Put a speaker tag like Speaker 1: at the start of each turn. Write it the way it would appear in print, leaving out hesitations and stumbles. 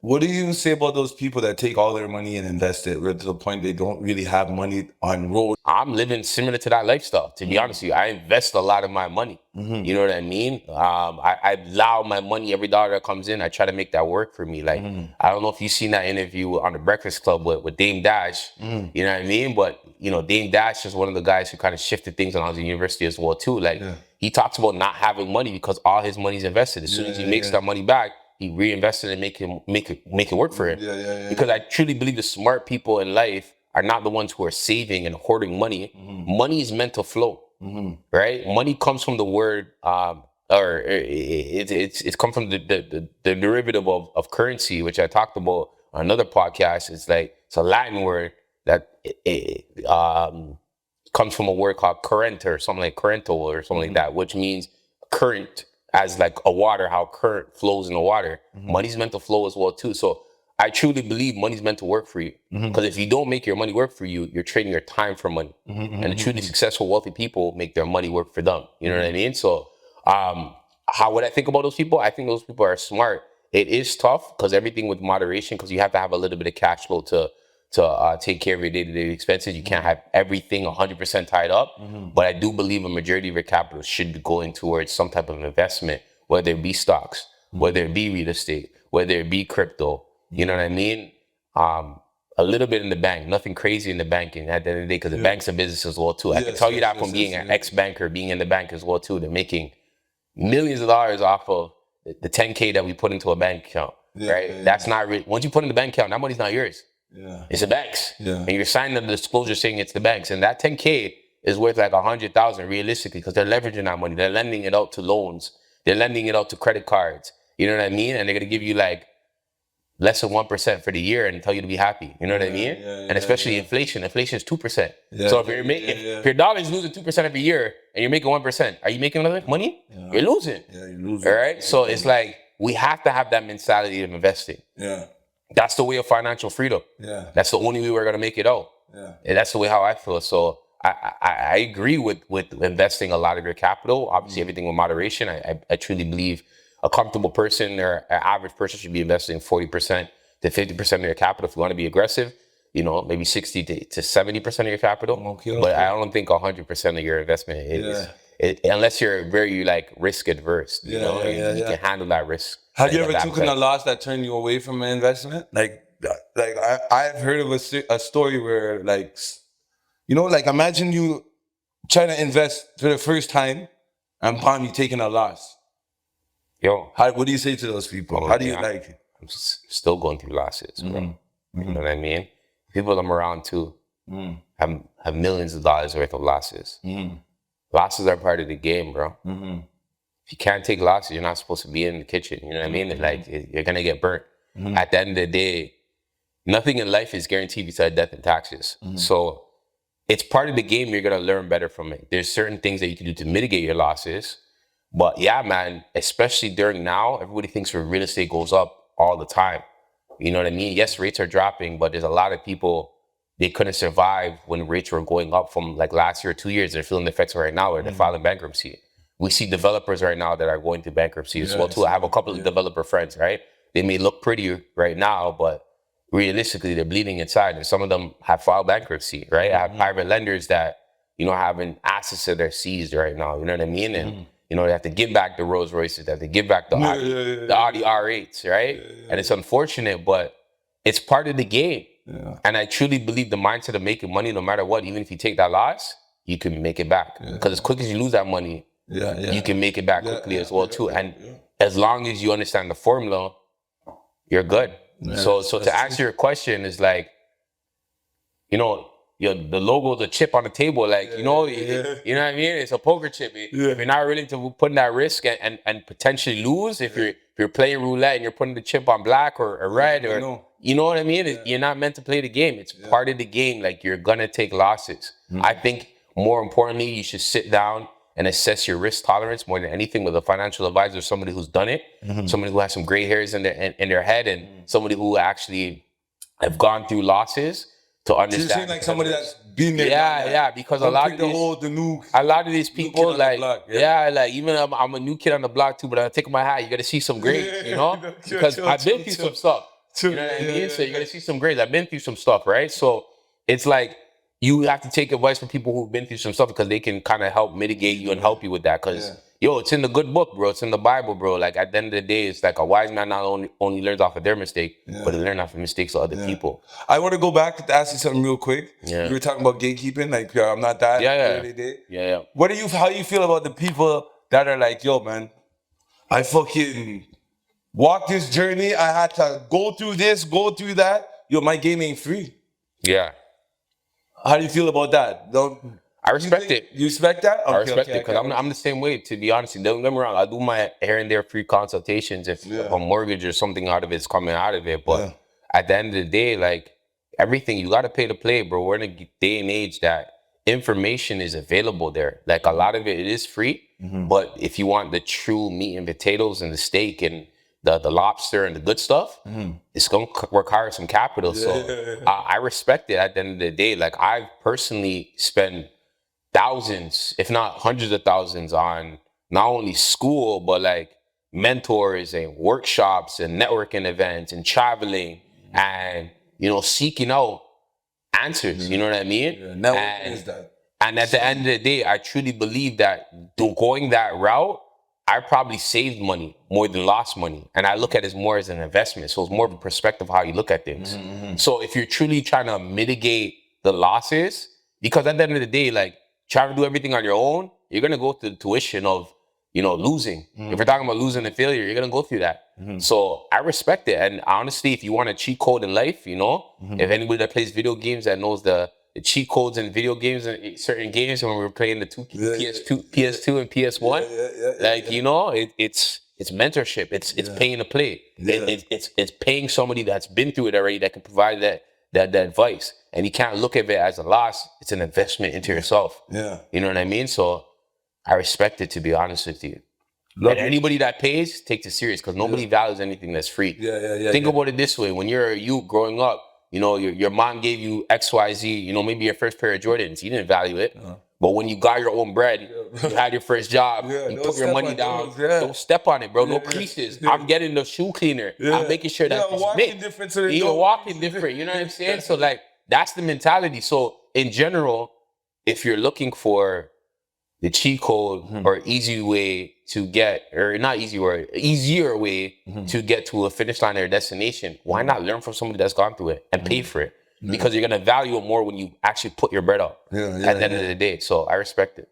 Speaker 1: What do you say about those people that take all their money and invest it, where to the point they don't really have money on road?
Speaker 2: I'm living similar to that lifestyle, to be honest with you. I invest a lot of my money. You know what I mean? I allow my money, every dollar that comes in, I try to make that work for me. Like, I don't know if you've seen that interview on the Breakfast Club with Dame Dash, you know what I mean? But, you know, Dame Dash is one of the guys who kind of shifted things when I was in university as well, too. Like, he talks about not having money because all his money's invested. As soon as he makes that money back, he reinvested and make it work for him. Because I truly believe the smart people in life are not the ones who are saving and hoarding money. Money is meant to flow, right? Money comes from the word, or it's come from the derivative of currency, which I talked about on another podcast. It's a Latin word that comes from a word called current or something like currento or something like that, which means current, as like a water, how current flows in the water. Money's meant to flow as well too. So I truly believe money's meant to work for you. Because if you don't make your money work for you, you're trading your time for money. And the truly successful, wealthy people make their money work for them. You know what I mean? So how would I think about those people? I think those people are smart. It is tough because everything with moderation, because you have to have a little bit of cash flow to take care of your day-to-day expenses. You can't have everything 100% tied up. But I do believe a majority of your capital should be going towards some type of investment, whether it be stocks, whether it be real estate, whether it be crypto. You know what I mean? A little bit in the bank, nothing crazy in the banking at the end of the day, because the bank's a business as well too. I can tell you that from being an ex-banker, being in the bank as well too. They're making millions of dollars off of the 10K that we put into a bank account, right? That's not really, once you put in the bank account, that money's not yours. It's the bank's. And you're signing the disclosure saying it's the bank's. And that 10K is worth like 100,000 realistically, because they're leveraging that money. They're lending it out to loans. They're lending it out to credit cards. You know what I mean? And they're going to give you like less than 1% for the year and tell you to be happy. You know what I mean? And especially inflation. Inflation is 2%. So if you're if your dollar is losing 2% every year and you're making 1%, are you making another money? You're losing.
Speaker 1: You're losing.
Speaker 2: All right. So it's like we have to have that mentality of investing. That's the way of financial freedom. That's the only way we're gonna make it out. And that's the way how I feel. So I agree with investing a lot of your capital. Obviously, everything with moderation. I truly believe a comfortable person or an average person should be investing 40% to 50% of your capital. If you want to be aggressive, you know, maybe 60 to 70% of your capital. But I don't think 100% of your investment is. Unless you're very like risk adverse, you know, you can handle that risk.
Speaker 1: Have you ever taken a loss that turned you away from an investment? Like I've heard of a story where, like, you know, like imagine you trying to invest for the first time and upon you taking a loss.
Speaker 2: Yo,
Speaker 1: what do you say to those people? How do you like it?
Speaker 2: I'm still going through losses, bro. You know what I mean? People I'm around too have millions of dollars worth of losses. Losses are part of the game, bro. If you can't take losses, you're not supposed to be in the kitchen. You know what I mean? Like, you're going to get burnt. At the end of the day, nothing in life is guaranteed besides death and taxes. So it's part of the game. You're going to learn better from it. There's certain things that you can do to mitigate your losses. But yeah, man, especially during now, everybody thinks real estate goes up all the time. You know what I mean? Yes, rates are dropping, but there's a lot of people, they couldn't survive when rates were going up from like last year, 2 years. They're feeling the effects right now, or they're filing bankruptcy. We see developers right now that are going to bankruptcy as well too. I have a couple of developer friends, right? They may look pretty right now, but realistically, they're bleeding inside. And some of them have filed bankruptcy, right? I have private lenders that, you know, having assets that are seized right now. You know what I mean? And you know, they have to give back the Rolls Royces, they have to give back the Audi R8s, right? And it's unfortunate, but it's part of the game. And I truly believe the mindset of making money, no matter what, even if you take that loss, you can make it back. Because as quick as you lose that money, you can make it back quickly as well too. And as long as you understand the formula, you're good. So to answer your question is like, you know, the logo, the chip on the table, like, you know, you know what I mean? It's a poker chip. If you're not willing to put in that risk and potentially lose, if you're playing roulette and you're putting the chip on black or red, or you know what I mean? You're not meant to play the game. It's part of the game. Like, you're gonna take losses. I think more importantly, you should sit down and assess your risk tolerance more than anything with a financial advisor, somebody who's done it, somebody who has some gray hairs in their head, and somebody who actually have gone through losses to understand.
Speaker 1: So you seem like somebody that's been there.
Speaker 2: Yeah, because a lot of these people, like, like, even I'm a new kid on the block too, but I take my hat, you got to see some grades, you know, because I've been through some stuff. You know what I mean? So you're gonna see some grades. I've been through some stuff, right? So it's like you have to take advice from people who've been through some stuff because they can kind of help mitigate you and help you with that. Because yo, it's in the good book, bro. It's in the Bible, bro. Like at the end of the day, it's like a wise man not only learns off of their mistake, but they learn off of mistakes of other people.
Speaker 1: I want to go back to ask you something real quick.
Speaker 2: Yeah.
Speaker 1: You were talking about gatekeeping, like I'm not that.
Speaker 2: Yeah.
Speaker 1: What do you? How you feel about the people that are like, yo, man, I fucking walked this journey. I had to go through this, go through that. Yo, my game ain't free.
Speaker 2: Yeah.
Speaker 1: How do you feel about that?
Speaker 2: I respect it.
Speaker 1: You respect that? Okay,
Speaker 2: I respect it because I'm the same way. To be honest, don't get me wrong. I do my here and there free consultations if a mortgage or something out of it's coming out of it. But at the end of the day, like everything, you got to pay to play, bro. We're in a day and age that information is available there. Like a lot of it is free, but if you want the true meat and potatoes and the steak and the lobster and the good stuff, it's going to require some capital. So I respect it at the end of the day. Like I've personally spent thousands, if not hundreds of thousands on not only school, but like mentors and workshops and networking events and traveling and, you know, seeking out answers. You know what I mean?
Speaker 1: Networking is that.
Speaker 2: And at the end of the day, I truly believe that going that route, I probably saved money more than lost money. And I look at it more as an investment. So it's more of a perspective of how you look at things. So if you're truly trying to mitigate the losses, because at the end of the day, like trying to do everything on your own, you're going to go through the tuition of, you know, losing. If we're talking about losing and failure, you're going to go through that. So I respect it. And honestly, if you want a cheat code in life, you know, if anybody that plays video games that knows the cheat codes in video games and certain games when we were playing the PS2 and PS1, like, you know, it's mentorship. It's paying to play. It's paying somebody that's been through it already that can provide that advice. And you can't look at it as a loss. It's an investment into yourself. You know what I mean? So I respect it, to be honest with you. And anybody that pays, takes it serious because nobody values anything that's free. Think about it this way. When you're a youth growing up, you know, your mom gave you XYZ, you know, maybe your first pair of Jordans. You didn't value it. But when you got your own bread, you had your first job, you put your money down, don't step on it, bro. No creases. I'm getting the shoe cleaner. I'm making sure that it's made. You're walking different. You know what I'm saying? So like, that's the mentality. So in general, if you're looking for the cheat code or easy way to get, or not easy or easier way to get to a finish line or a destination, why not learn from somebody that's gone through it and pay for it? Because you're going to value it more when you actually put your bread up at the end of the day. So I respect it.